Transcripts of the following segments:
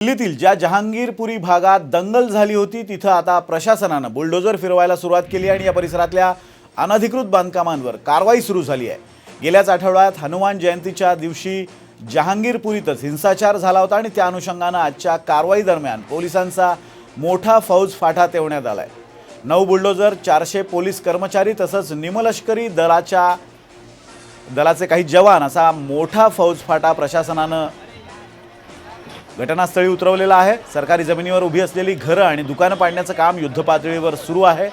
दिल्लीतील ज्या जहांगीरपुरी भागात दंगल झाली होती तिथं आता प्रशासनानं बुलडोजर फिरवायला सुरुवात केली आणि या परिसरातल्या अनधिकृत बांधकामांवर कारवाई सुरू झाली आहे। गेल्याच आठवड्यात हनुमान जयंतीच्या दिवशी जहांगीरपुरीतच हिंसाचार झाला होता आणि त्या अनुषंगानं आजच्या कारवाई दरम्यान पोलिसांचा मोठा फौजफाटा ठेवण्यात आलाय। 9 बुलडोजर, 400 पोलीस कर्मचारी तसंच निमलष्करी दलाचे काही जवान असा मोठा फौजफाटा प्रशासनानं घटनास्थळी उतरवलेला आहे। सरकारी जमिनीवर उभी असलेली घरं आणि दुकानं पाडण्याचं काम युद्धपातळीवर सुरू आहे।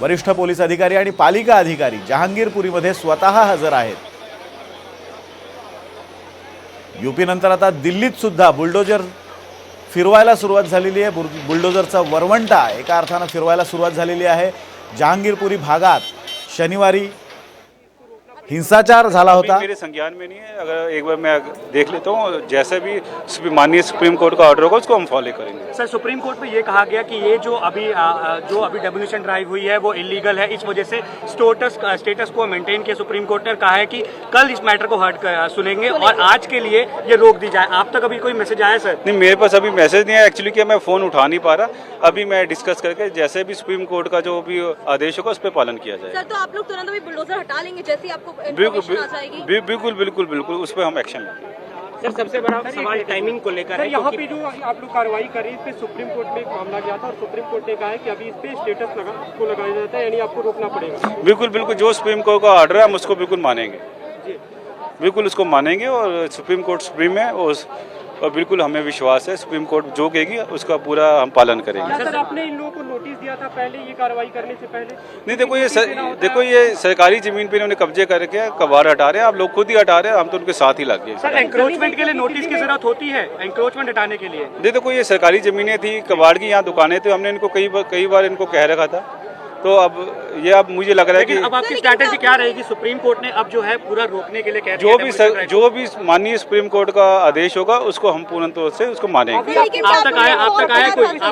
वरिष्ठ पोलीस अधिकारी आणि पालिका अधिकारी जहांगीरपुरीमध्ये स्वतः हजर आहेत। यूपी नंतर आता दिल्लीत सुद्धा बुलडोजर फिरवायला सुरुवात झालेली आहे। बुलडोजरचा वरवंटा एका अर्थानं फिरवायला सुरुवात झालेली आहे। जहांगीरपुरी भागात शनिवारी हिंसाचार झाला होता। मेरे संज्ञान में नहीं है, अगर एक बार मैं देख लेता हूँ, जैसे भी माननीय सुप्रीम कोर्ट का ऑर्डर होगा उसको हम फॉलो करेंगे। सर, सुप्रीम कोर्ट में ये कहा गया कि ये जो अभी डेमोलिशन ड्राइव हुई है वो इलीगल है, इस वजह से स्टेटस को मेंटेन किया। सुप्रीम कोर्ट ने कहा है कि कल इस मैटर को सुनेंगे और आज के लिए ये रोक दी जाए। आप तक अभी कोई मैसेज आया सर? नहीं, मेरे पास अभी मैसेज नहीं है एक्चुअली, कि मैं फ़ोन उठा नहीं पा रहा। अभी मैं डिस्कस करके जैसे भी सुप्रीम कोर्ट का जो भी आदेश होगा उस पर पालन किया जाए। सर, तो आप लोग तुरंत अभी बुलडोजर हटा लेंगे जैसे ही आपको बिल्कुल आ जाएगी? बिल्कुल उस पर हम एक्शन लेंगे। सर, सबसे बड़ा सवाल टाइमिंग को लेकर है। यहाँ पे जो आप लोग कार्रवाई कर रहे हैं, इस पे सुप्रीम कोर्ट में एक मामला गया था और सुप्रीम कोर्ट ने कहा है कि अभी इस पे स्टेटस को लगाया जाता है, यानी आपको रोकना पड़ेगा। बिल्कुल जो सुप्रीम कोर्ट का ऑर्डर है हम उसको बिल्कुल मानेंगे, बिल्कुल उसको मानेंगे। और सुप्रीम कोर्ट सुप्रीम है और बिल्कुल हमें विश्वास है सुप्रीम कोर्ट जो कहेगी उसका पूरा हम पालन करेंगे। सर, आपने इन लोगों को नोटिस दिया था पहले ये कार्रवाई करने से पहले? नहीं, देखो ये सरकारी जमीन पे इन्होंने कब्जे करके कबाड़ हटा रहे हैं। आप लोग खुद ही हटा रहे हैं, हम तो उनके साथ ही लग गए। सर, एंक्रोचमेंट के लिए नोटिस की जरूरत होती है, एंक्रोचमेंट हटाने के लिए? देखो ये सरकारी जमीनें थी, कबाड़ की यहाँ दुकानें थी, हमने इनको कई बार इनको कह रखा था। तो अब ये अब मुझे लग रहा है कि अब आपकी स्ट्रैटेजी क्या रहेगी? सुप्रीम कोर्ट ने अब जो है पूरा रोकने के लिए कह दिया है। जो भी माननीय सुप्रीम कोर्ट का आदेश होगा उसको हम पूर्ण तौर से उसको मानेंगे। आप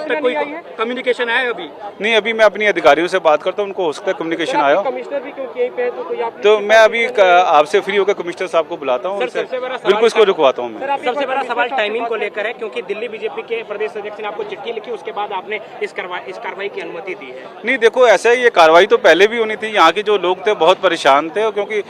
तक कोई कम्युनिकेशन आया अभी? नहीं, अभी मैं अपनी अधिकारियों से बात करता हूँ, उनको हो सकता है कम्युनिकेशन आया हो। कमिश्नर भी क्योंकि यहीं पे है, तो कोई तो मैं अभी आपसे फ्री होकर कमिश्नर साहब को बुलाता हूँ, बिल्कुल उसको रुकवाता हूँ मैं। सबसे बड़ा सवाल टाइमिंग को लेकर है, क्योंकि दिल्ली बीजेपी के प्रदेश अध्यक्ष ने आपको चिट्ठी लिखी, उसके बाद आपने इस कार्रवाई की अनुमति दी है। नहीं, देखो ऐसा है, ये कार्रवाई तो पहले भी होनी थी। यहाँ के जो लोग थे बहुत परेशान थे, क्योंकि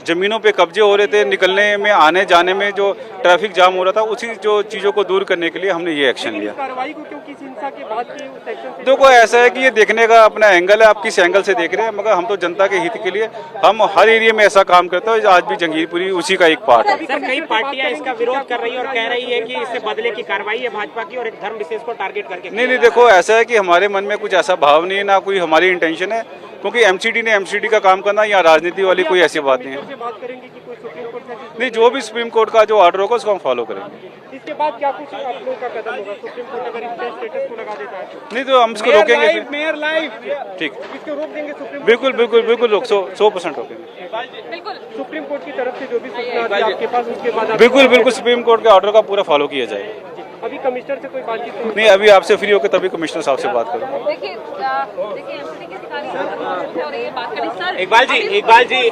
जमीनों पे कब्जे हो रहे थे, निकलने में आने जाने में जो ट्रैफिक जाम हो रहा था, उसी जो चीज़ों को दूर करने के लिए हमने ये एक्शन लिया। कार्रवाई को क्योंकि हिंसा के बाद के सेक्शन से देखो ऐसा है कि ये देखने का अपना एंगल है, आप किस एंगल से देख रहे हैं, मगर हम तो जनता के हित के लिए हम हर एरिया में ऐसा काम करते हैं। आज भी जहांगीरपुरी उसी का एक पार्ट है। सर, कई पार्टियां इसका विरोध कर रही है और कह रही है कि इससे बदले की कार्रवाई है भाजपा की और एक धर्म विशेष को टारगेट करके। नहीं, देखो ऐसा है कि हमारे मन में कुछ ऐसा भाव नहीं है, ना कोई हमारी इंटेंशन है, क्योंकि एमसीडी ने एमसीडी का काम करना, या राजनीति वाली कोई ऐसी बात नहीं है। बात करेंगे कि कोई सुप्रीम कोर्ट से नहीं, जो भी सुप्रीम कोर्ट का जो ऑर्डर होगा उसको हम फॉलो करेंगे। इसके बाद क्या कुछ आप लोगों का कदम होगा? सुप्रीम कोर्ट अगर इस स्टेटस को लगा देता है नहीं तो हम इसको रोकेंगे फिर। मेयर लाइव ठीक, इसको रोक देंगे सुप्रीम? बिल्कुल 100% रोकेंगे। सुप्रीम कोर्ट की तरफ से जो भी सूचना आती है आपके पास, उसके बाद बिल्कुल सुप्रीम कोर्ट के ऑर्डर का पूरा फॉलो किया जाएगा। अभी कमिश्नर से कोई बातचीत नहीं, अभी आपसे फ्री होकर तभी कमिश्नर साहब से बात करूँगा। देखिए एमसीडी के अधिकारी और ये बात करें सर। इकबाल जी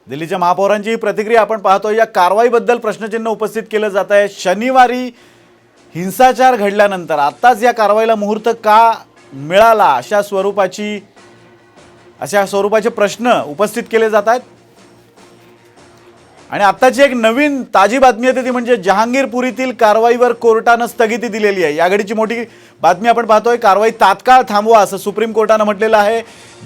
दिल्लीच्या महापौरांची प्रतिक्रिया आपण पाहतोय। या कारवाईबद्दल प्रश्नचिन्ह उपस्थित केलं जात आहे। शनिवारी हिंसाचार घडल्यानंतर आत्ताच या कारवाईला मुहूर्त का मिळाला, अशा स्वरूपाचे प्रश्न उपस्थित केले जात आहेत। आणि आत्ताची एक नवीन ताजी बातमी येते ती म्हणजे जहांगीरपुरीतील कारवाईवर कोर्टानं स्थगिती दिलेली आहे। या घडीची मोठी बातमी आपण पाहतोय। कारवाई तात्काळ थांबवा असं सुप्रीम कोर्टानं म्हटलेलं आहे।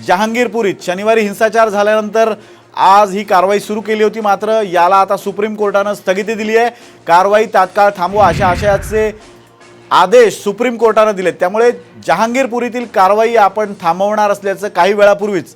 जहांगीरपुरीत शनिवारी हिंसाचार झाल्यानंतर आज ही कारवाई सुरू केली होती, मात्र याला आता सुप्रीम कोर्टानं स्थगिती दिली आहे। कारवाई तात्काळ थांबवा अशा आशयाचे आदेश सुप्रीम कोर्टानं दिलेत। त्यामुळे जहांगीरपुरीतील कारवाई आपण थांबवणार असल्याचं काही वेळापूर्वीच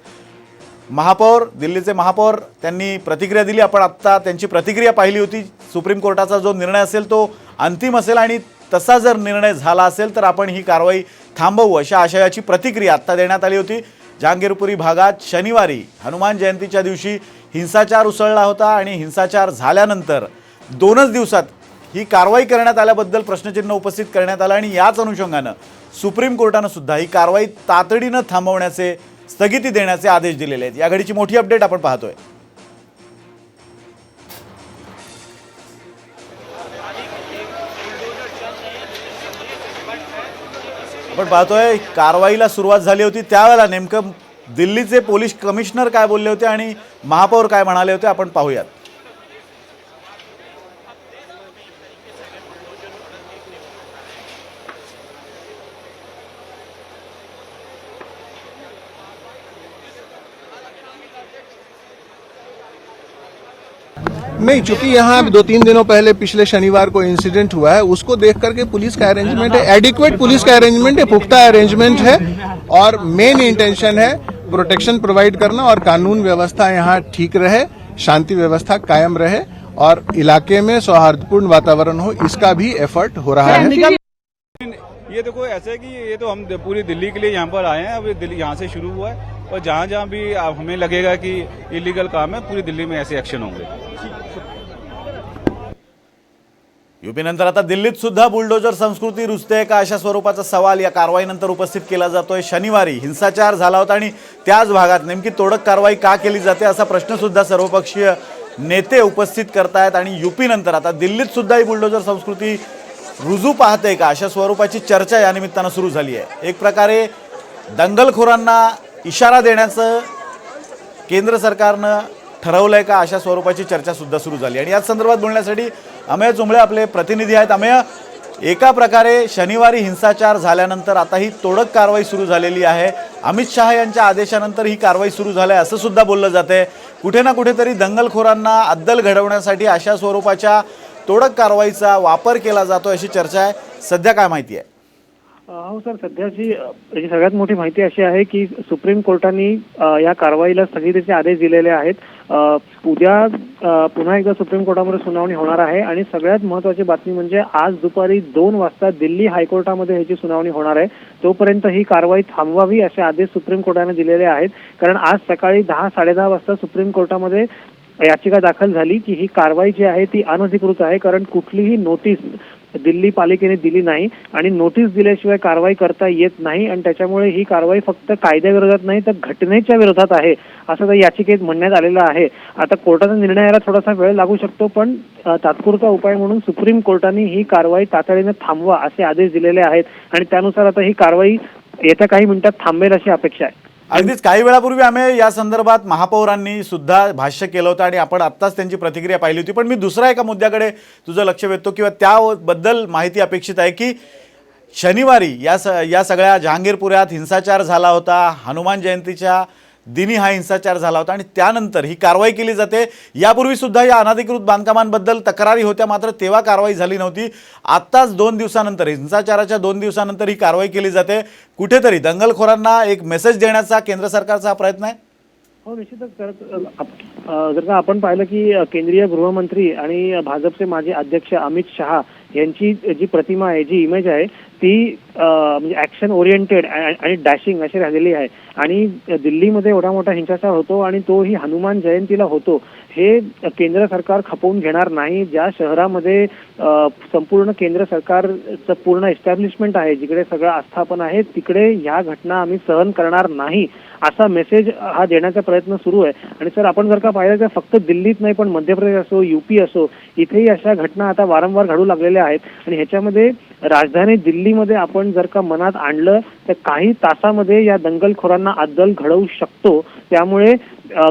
दिल्लीचे महापौर त्यांनी प्रतिक्रिया दिली। आपण आत्ता त्यांची प्रतिक्रिया पाहिली होती। सुप्रीम कोर्टाचा जो निर्णय असेल तो अंतिम असेल आणि तसा जर निर्णय झाला असेल तर आपण ही कारवाई थांबवू अशा आशयाची प्रतिक्रिया आत्ता देण्यात आली होती। जहांगीरपुरी भागात शनिवारी हनुमान जयंतीच्या दिवशी हिंसाचार उसळला होता आणि हिंसाचार झाल्यानंतर 2च दिवसात ही कारवाई करण्यात आल्याबद्दल प्रश्नचिन्ह उपस्थित करण्यात आलं आणि याच अनुषंगानं सुप्रीम कोर्टानं सुद्धा ही कारवाई तातडीनं थांबवण्याचे, स्थगिती देण्याचे आदेश दिलेले आहेत। या घडीची मोठी अपडेट आपण पाहतोय। आपण पाहतोय कारवाईला सुरुवात झाली होती त्यावेळेला नेमकं दिल्लीचे पोलीस कमिशनर काय बोलले होते आणि महापौर काय म्हणाले होते आपण पाहूयात। नहीं, चूंकि यहाँ 2-3 दिनों पहले पिछले शनिवार को इंसिडेंट हुआ है, उसको देख करके पुलिस का अरेंजमेंट है, एडिक्वेट पुलिस का अरेंजमेंट है, पुख्ता अरेंजमेंट है और मेन इंटेंशन है प्रोटेक्शन प्रोवाइड करना और कानून व्यवस्था यहाँ ठीक रहे, शांति व्यवस्था कायम रहे और इलाके में सौहार्दपूर्ण वातावरण हो, इसका भी एफर्ट हो रहा है। ये देखो ऐसा है कि ये तो हम पूरी दिल्ली के लिए यहाँ पर आए हैं। अब दिल्ली यहाँ से शुरू हुआ है और जहाँ जहाँ भी हमें लगेगा कि इलीगल काम है पूरी दिल्ली में ऐसे एक्शन होंगे। यूपी नंतर आता दिल्लीत सुद्धा बुलडोजर संस्कृती रुजते का अशा स्वरूपाचा सवाल या कारवाईनंतर उपस्थित केला जातोय। शनिवारी हिंसाचार झाला होता आणि त्याच भागात नेमकी तोडक कारवाई का केली जाते असा प्रश्न सुद्धा सर्वपक्षीय नेते उपस्थित करतायत आणि यूपी नंतर आता दिल्लीत सुद्धा ही बुलडोजर संस्कृती रुजू पाहते का अशा स्वरूपाची चर्चा या निमित्तानं सुरू झाली आहे। एक प्रकारे दंगलखोरांना इशारा देण्याचं केंद्र सरकारनं ठरवलंय का अशा स्वरूपाची चर्चा सुद्धा सुरू झाली आणि याच संदर्भात बोलण्यासाठी अमेय चुंबळे आपले प्रतिनिधी आहेत। अमेय, एका प्रकारे शनिवारी हिंसाचार झाल्यानंतर आता ही तोडक कारवाई सुरू झालेली आहे। अमित शहा यांच्या आदेशानंतर ही कारवाई सुरू झाली आहे असं सुद्धा बोललं जाते। कुठे ना कुठेतरी दंगलखोरांना अद्दल घडवण्यासाठी अशा स्वरूपाच्या तोडक कारवाईचा वापर केला जातो अशी चर्चा आहे। सध्या काय माहिती आहे? हो सर, सध्याची सगळ्यात मोठी माहिती अशी आहे की सुप्रीम कोर्टाने या कारवाईला स्थगितीचे आदेश दिलेले आहेत। उद्या पुन्हा एकदा सुप्रीम कोर्टामध्ये सुनावणी होणार आहे आणि सगळ्यात महत्त्वाची बातमी म्हणजे आज दुपारी 2 वाजता दिल्ली हायकोर्टामध्ये ह्याची सुनावणी होणार आहे। तोपर्यंत ही कारवाई थांबवावी असे आदेश सुप्रीम कोर्टाने दिलेले आहेत, कारण आज सकाळी 10-10:30 वाजता सुप्रीम कोर्टामध्ये याचिका दाखल झाली की ही कारवाई जी आहे ती अनधिकृत आहे, कारण कुठलीही नोटीस दिल्ली पालिकेने दिली नाही आणि नोटीस दिल्याशिवाय कारवाई करता येत नाही आणि त्याच्यामुळे ही कारवाई फक्त कायद्याविरोधात नाही तर घटनेच्या विरोधात आहे असं त्या याचिकेत म्हणण्यात आलेलं आहे। आता कोर्टाचा निर्णय यायला थोडासा वेळ लागू शकतो, पण तात्पुरता उपाय म्हणून सुप्रीम कोर्टाने ही कारवाई तातडीने थांबवा असे आदेश दिलेले आहेत आणि त्यानुसार आता ही कारवाई येत्या काही मिनिटात थांबेल अशी अपेक्षा आहे। अगदीच काही वेळापूर्वी आम्ही या संदर्भात महापौरांनी सुद्धा भाष्य केलं होतं आणि आपण आत्ताच त्यांची प्रतिक्रिया पाहिली होती। पण मी दुसरा एका मुद्द्याकडे तुझं लक्ष वेधतो किंवा त्याबद्दल माहिती अपेक्षित आहे की शनिवारी या सगळ्या जहांगीरपुऱ्यात हिंसाचार झाला होता। हनुमान जयंतीच्या दिनी हा हिंसाचार झाला होता आणि त्यानंतर ही कारवाई केली जाते। यापूर्वी सुद्धा या अनधिकृत बांधकामांबद्दल तक्रारी होत्या, मात्र तेव्हा कारवाई झाली नव्हती। आत्ताच 2 दिवसानंतर हिंसाचाराच्या 2 दिवसानंतर ही कारवाई केली जाते। कुठेतरी दंगलखोरांना एक मेसेज देण्याचा केंद्र सरकारचा हा प्रयत्न आहे। हो, निश्चितच जर का आपण पाहिलं की केंद्रीय गृहमंत्री आणि भाजपचे माजी अध्यक्ष अमित शहा यांची जी प्रतिमा आहे, जी इमेज आहे ती म्हणजे ॲक्शन ओरिएंटेड आणि डॅशिंग अशी राहिलेली आहे आणि दिल्लीमध्ये एवढा मोठा हिंसाचार होतो आणि तोही हनुमान जयंतीला होतो हे केंद्र सरकार खपवून घेणार नाही। ज्या शहरामध्ये संपूर्ण केंद्र सरकारचं पूर्ण एस्टॅब्लिशमेंट आहे, जिकडे सगळं आस्थापन आहे, तिकडे ह्या घटना आम्ही सहन करणार नाही असा मेसेज हा देण्याचा प्रयत्न सुरू आहे। आणि सर, आपण जर का पाहिलं तर फक्त दिल्लीत नाही पण मध्य प्रदेश असो, यूपी असो, इथेही अशा घटना आता वारंवार घडू लागलेल्या आहेत आणि ह्याच्यामध्ये राजधानी दिल्लीमध्ये आपण जर का मनात आणलं तर काही तासामध्ये या दंगलखोरांना अद्दल घडवू शकतो। त्यामुळे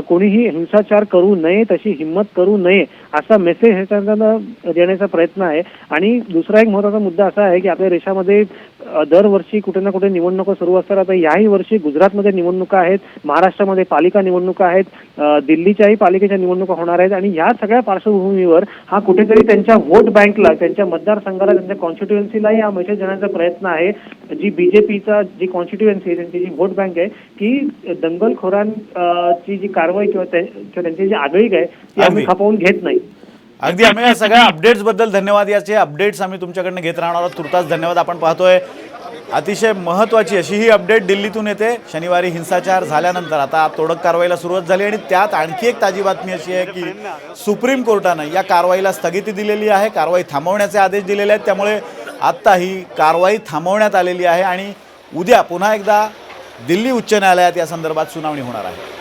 कोणीही हिंसाचार करू नये, तशी हिंमत करू नये असा मेसेज ह्याच्यानं देण्याचा प्रयत्न आहे। आणि दुसरा एक महत्त्वाचा मुद्दा असा आहे की आपल्या देशामध्ये दरवर्षी कुठे ना कुठे निवडणुका सुरू असतात। आता याही वर्षी गुजरातमध्ये निवडणुका आहेत, महाराष्ट्रामध्ये पालिका निवडणुका आहेत, दिल्लीच्याही पालिकेच्या निवडणुका होणार आहेत आणि या सगळ्या पार्श्वभूमीवर हा कुठेतरी त्यांच्या व्होट बँकला, त्यांच्या मतदारसंघाला, त्यांच्या कॉन्स्टिट्युएन्सीलाही हा मेसेज देण्याचा प्रयत्न आहे। जी बीजेपीचा जी कॉन्स्टिट्युएन्सी आहे, त्यांची जी व्होट बँक आहे की दंगलखोरांची जी कारवाई किंवा त्यांची जी आगळीक आहे ती आम्ही खपवून घेत नाही। अगदी आम्ही या सगळ्या अपडेट्स बद्दल धन्यवाद। याचे अपडेट्स आम्ही तुमच्याकडनं घेत राहणार आहोत। तुर्तास धन्यवाद। आपण पाहतोय अतिशय महत्त्वाची अशी ही अपडेट दिल्लीतून येते। शनिवारी हिंसाचार झाल्यानंतर आता तोडक कारवाईला सुरुवात झाली आणि त्यात आणखी एक ताजी बातमी अशी आहे की सुप्रीम कोर्टानं या कारवाईला स्थगिती दिलेली आहे, कारवाई थांबवण्याचे आदेश दिलेले आहेत। त्यामुळे आत्ता ही कारवाई थांबवण्यात आलेली आहे आणि उद्या पुन्हा एकदा दिल्ली उच्च न्यायालयात या संदर्भात सुनावणी होणार आहे।